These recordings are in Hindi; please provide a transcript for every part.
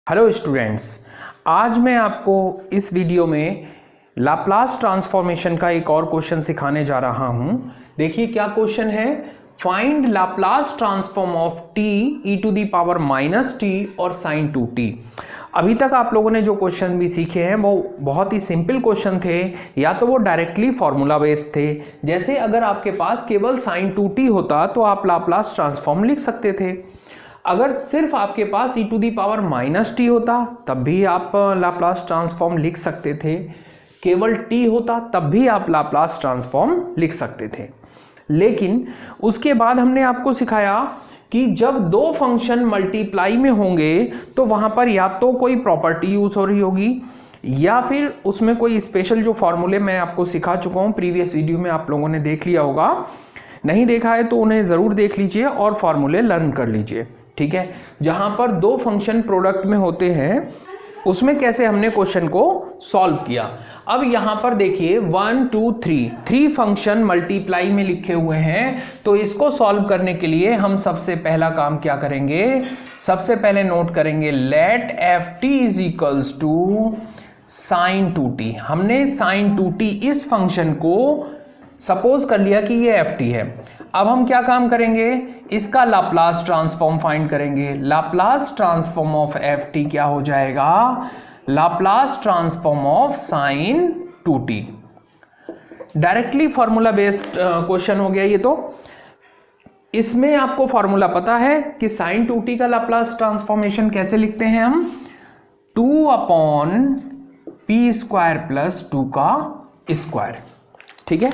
हेलो स्टूडेंट्स, आज मैं आपको इस वीडियो में लाप्लास ट्रांसफॉर्मेशन का एक और क्वेश्चन सिखाने जा रहा हूं। देखिए क्या क्वेश्चन है। Find Laplace transform of t e to the power minus t और साइन 2t। अभी तक आप लोगों ने जो क्वेश्चन भी सीखे हैं वो बहुत ही सिंपल क्वेश्चन थे, या तो वो डायरेक्टली फॉर्मूला बेस्ड थे। जैसे अगर आपके पास केवल साइन 2t होता तो आप लाप्लास ट्रांसफॉर्म लिख सकते थे। अगर सिर्फ आपके पास e to the power minus t होता तब भी आप लाप्लास ट्रांसफॉर्म लिख सकते थे। केवल t होता तब भी आप लाप्लास ट्रांसफॉर्म लिख सकते थे। लेकिन उसके बाद हमने आपको सिखाया कि जब दो फंक्शन मल्टीप्लाई में होंगे तो वहां पर या तो कोई प्रॉपर्टी यूज हो रही होगी या फिर उसमें कोई स्पेशल जो फॉर्मूले मैं आपको सिखा चुका हूं, प्रीवियस वीडियो में आप लोगों ने देख लिया होगा। नहीं देखा है तो उन्हें ज़रूर देख लीजिए और फॉर्मूले लर्न कर लीजिए। ठीक है, जहां पर दो फंक्शन प्रोडक्ट में होते हैं उसमें कैसे हमने क्वेश्चन को सॉल्व किया। अब यहां पर देखिए 1 2 3 3 फंक्शन मल्टीप्लाई में लिखे हुए हैं, तो इसको सॉल्व करने के लिए हम सबसे पहला काम क्या करेंगे, सबसे पहले नोट करेंगे let f t is equals to sine 2t। हमने साइन 2t इस फंक्शन को सपोज कर लिया कि ये ft है। अब हम क्या काम करेंगे, इसका लाप्लास ट्रांसफॉर्म फाइंड करेंगे। लाप्लास ट्रांसफॉर्म ऑफ ft क्या हो जाएगा, Laplace transform of sine 2t। Directly formula based question हो गया ये। तो इसमें आपको फॉर्मूला पता है कि साइन 2t का लाप्लास ट्रांसफॉर्मेशन कैसे लिखते हैं हम, 2 अपॉन पी स्क्वायर प्लस 2 का स्क्वायर। ठीक है,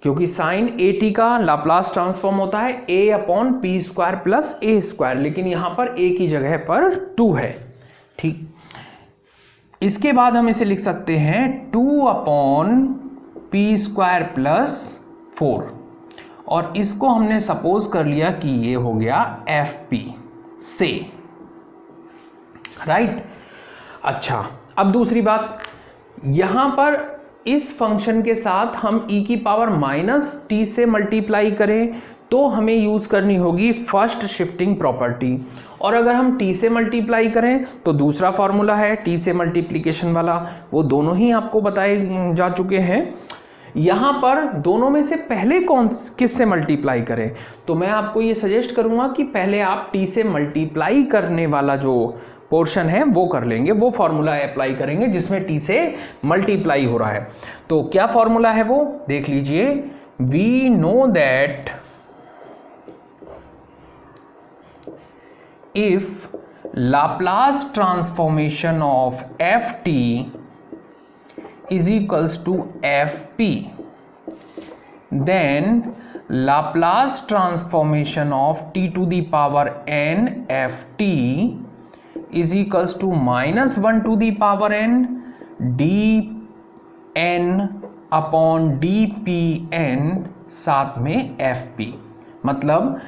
क्योंकि साइन ए टी का लाप्लास ट्रांसफॉर्म होता है a upon p square plus A square, लेकिन यहां पर a की जगह पर 2 है। ठीक, इसके बाद हम इसे लिख सकते हैं 2 अपॉन पी स्क्वायर प्लस 4, और इसको हमने सपोज कर लिया कि ये हो गया एफ पी से, राइट। अच्छा, अब दूसरी बात, यहां पर इस फंक्शन के साथ हम e की पावर माइनस टी से मल्टीप्लाई करें तो हमें यूज करनी होगी फर्स्ट शिफ्टिंग प्रॉपर्टी, और अगर हम t से मल्टीप्लाई करें तो दूसरा फॉर्मूला है t से मल्टीप्लिकेशन वाला, वो दोनों ही आपको बताए जा चुके हैं। यहां पर दोनों में से पहले किस से मल्टीप्लाई करें, तो मैं आपको ये सजेस्ट करूंगा कि पहले आप t से मल्टीप्लाई करने वाला जो पोर्शन है वो कर लेंगे, वो फॉर्मूला अप्लाई करेंगे जिसमें t से मल्टीप्लाई हो रहा है। तो क्या फॉर्मूला है वो देख लीजिए। We know that if Laplace transformation of f t is equals to f p, then Laplace transformation of t to the power n f t is equals to -1 to the power n d n upon d p n साथ में एफ पी। मतलब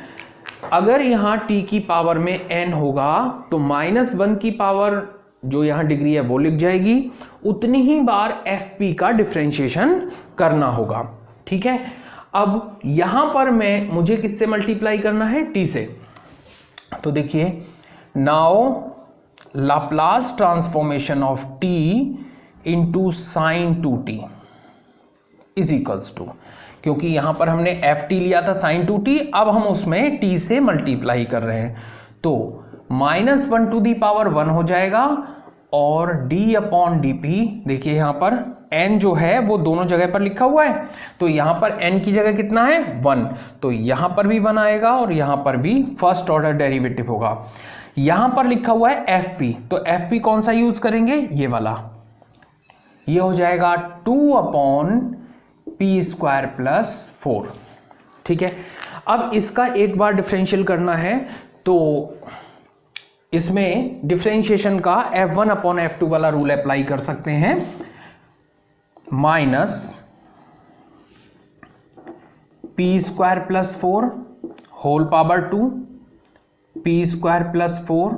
अगर यहाँ t की पावर में n होगा तो -1 की पावर जो यहाँ डिग्री है वो लिख जाएगी, उतनी ही बार एफ पी का डिफरेंशिएशन करना होगा। ठीक है, अब यहां पर मुझे किससे मल्टीप्लाई करना है, t से। तो देखिए now Laplace transformation of t into sine 2t is equals to, क्योंकि यहां पर हमने ft लिया था साइन 2t, अब हम उसमें t से मल्टीप्लाई कर रहे हैं, तो -1 टू दी पावर 1 हो जाएगा, और d अपॉन डी पी, देखिए यहां पर n जो है वो दोनों जगह पर लिखा हुआ है, तो यहां पर n की जगह कितना है 1, तो यहां पर भी 1 आएगा और यहां पर भी फर्स्ट ऑर्डर डेरिवेटिव होगा। यहां पर लिखा हुआ है एफ पी, तो एफ पी कौन सा यूज करेंगे, ये वाला, ये हो जाएगा 2 अपॉन पी स्क्वायर प्लस 4। ठीक है, अब इसका एक बार डिफरेंशियल करना है तो इसमें डिफरेंशिएशन का f1 अपॉन f2 वाला रूल अप्लाई कर सकते हैं, minus p square plus 4 whole power 2 p square plus 4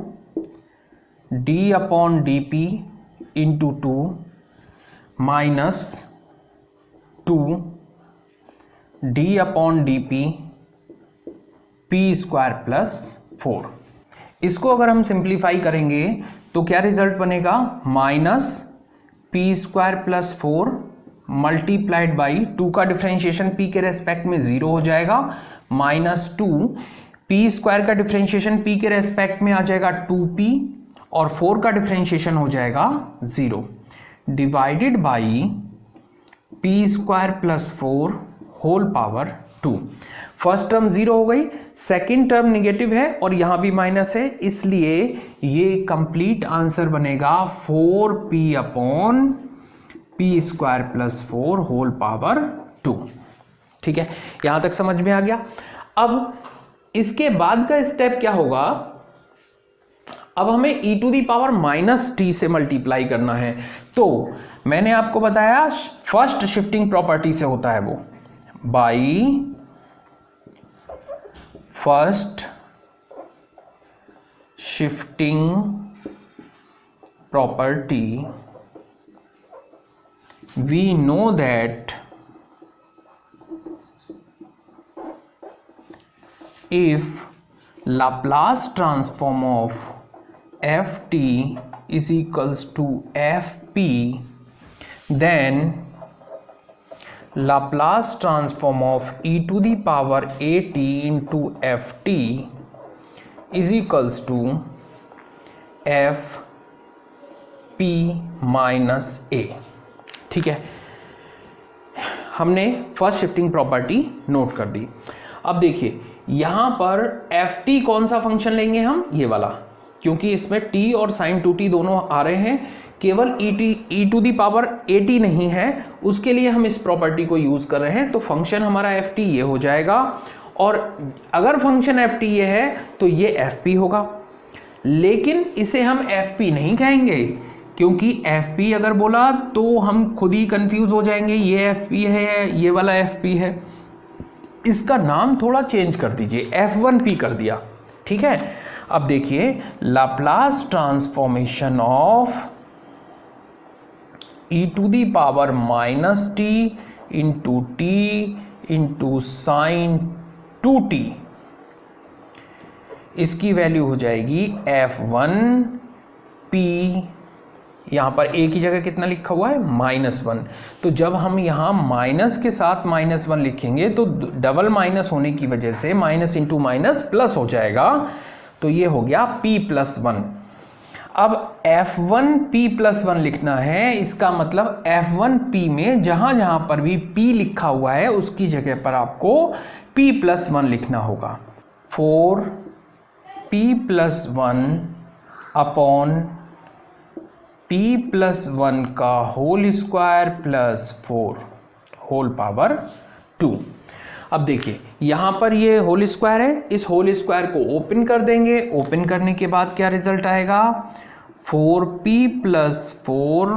d upon d p into 2 minus 2 d upon d p p square plus 4। इसको अगर हम सिंप्लीफाई करेंगे तो क्या रिजल्ट बनेगा, minus p square plus 4 multiplied by 2 का डिफरेंशिएशन p के रेस्पेक्ट में 0 हो जाएगा, माइनस 2 पी स्क्वायर का डिफरेंशिएशन p के रेस्पेक्ट में आ जाएगा 2p और 4 का डिफरेंशिएशन हो जाएगा 0 divided by p square plus 4 whole power 2। First term 0 हो गई, सेकेंड टर्म निगेटिव है और यहां भी माइनस है, इसलिए ये कंप्लीट आंसर बनेगा 4p upon p square plus 4 whole power 2। ठीक है, यहां तक समझ में आ गया। अब इसके बाद का स्टेप क्या होगा, अब हमें e to the power minus t से मल्टीप्लाई करना है। तो मैंने आपको बताया फर्स्ट शिफ्टिंग प्रॉपर्टी से होता है वो, by first shifting property we know that if Laplace transform of ft is equals to fp, then Laplace transform of e to the power at into ft is equals to fp minus a। ठीक है, हमने फर्स्ट शिफ्टिंग प्रॉपर्टी नोट कर दी। अब देखिए यहां पर ft कौन सा फंक्शन लेंगे हम, ये वाला, क्योंकि इसमें t और sin 2t दोनों आ रहे हैं, केवल e to the power at नहीं है, उसके लिए हम इस प्रॉपर्टी को यूज कर रहे हैं। तो फंक्शन हमारा ft ये हो जाएगा, और अगर फंक्शन ft ये है तो ये fp होगा, लेकिन इसे हम fp नहीं कहेंगे, क्योंकि fp अगर बोला तो हम खुद ही कंफ्यूज हो जाएंगे, ये fp है ये वाला fp है। इसका नाम थोड़ा चेंज कर दीजिए, f1p कर दिया। ठीक है, अब देखिए Laplace transformation of e to the power minus t into t into sine 2t, इसकी वैल्यू हो जाएगी f1p। यहाँ पर a की जगह कितना लिखा हुआ है, -1। तो जब हम यहाँ माइनस के साथ -1 लिखेंगे तो डबल माइनस होने की वजह से माइनस इंटू माइनस प्लस हो जाएगा, तो ये हो गया p+1। अब f1p+1 लिखना है, इसका मतलब f1p में जहाँ जहाँ पर भी p लिखा हुआ है उसकी जगह पर आपको p+1 लिखना होगा। 4p+1 अपॉन p+1 का whole square plus 4 whole power 2। अब देखिए यहाँ पर ये होल स्क्वायर है, इस होल स्क्वायर को ओपन कर देंगे, ओपन करने के बाद क्या रिजल्ट आएगा, 4p+4,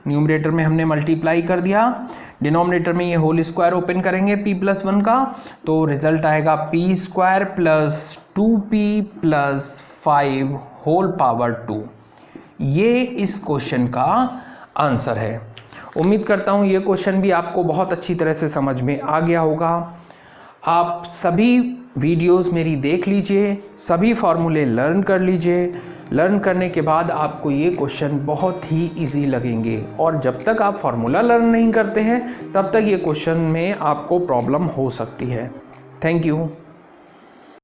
न्यूमरेटर में हमने मल्टीप्लाई कर दिया, डिनोमिनेटर में ये होल स्क्वायर ओपन करेंगे p+1 का, तो रिजल्ट आएगा p² plus 2p plus 5 whole power 2। ये इस क्वेश्चन का आंसर है। उम्मीद करता हूँ ये क्वेश्चन भी आपको बहुत अच्छी तरह से समझ में आ गया होगा। आप सभी वीडियोस मेरी देख लीजिए, सभी फार्मूले लर्न कर लीजिए। लर्न करने के बाद आपको ये क्वेश्चन बहुत ही इजी लगेंगे, और जब तक आप फार्मूला लर्न नहीं करते हैं तब तक ये क्वेश्चन में आपको प्रॉब्लम हो सकती है। Thank you.